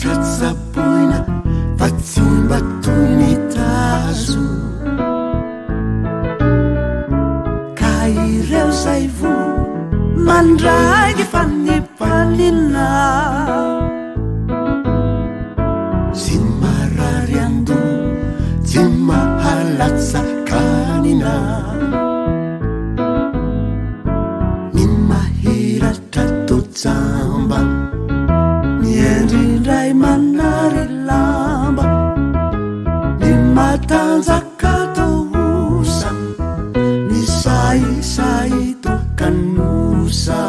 tratsapoina fa tsy mbatony tazo ka ireo zay vo mandraiky fanipalina tsy marary ando tsy mahalatsakanina ny mahiratra tojamba miendrindray manary lamba ny matanjaka tousa ny saisai tokanosa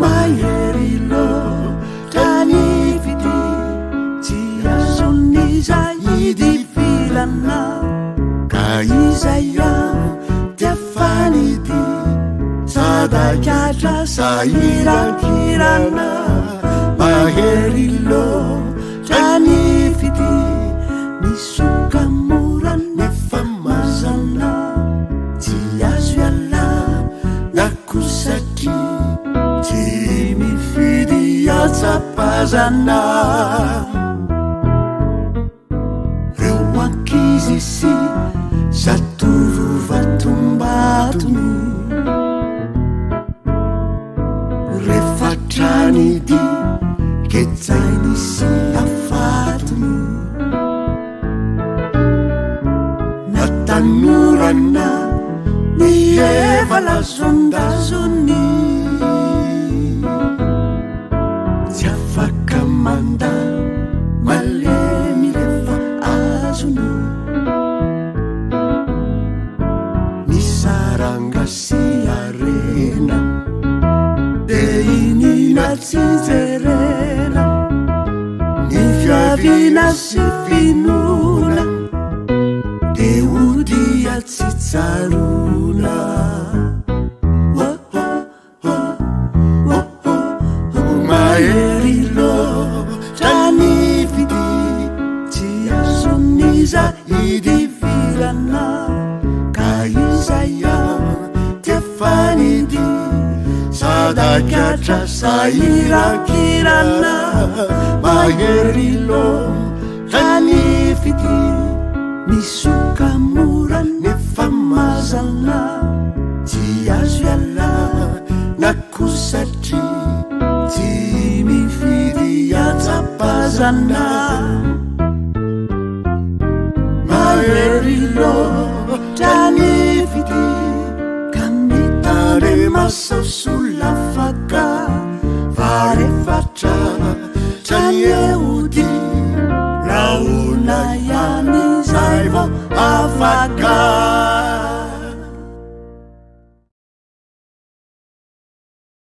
maherilo tanifity tsy azoniza idifilana ka izaya tiafanity sadakatra sairakirana maherilo tanifity misokamora nefa mazana tsy azo iala nakosatry tsy mifidy atsapazana reo ankizy sy zatovo vatombatony refatranidy ketsainy sy afatony natanorana ny evalazondazony tsy afaka manda malemy refa azony ny saranga sy arena de inina tsy jerena ny fiavina sy finona de odia tsy tsarona maherilo tanifity tsy azoniza idifirana ka izaya tiafanity sadakatra sairakirana maherilo tanifity misokamora nefa mazana tsy azo iala nakosatry tsy mifidy atsapazana maherilo tanifity ka mitare masaosolafaka varefatra tranye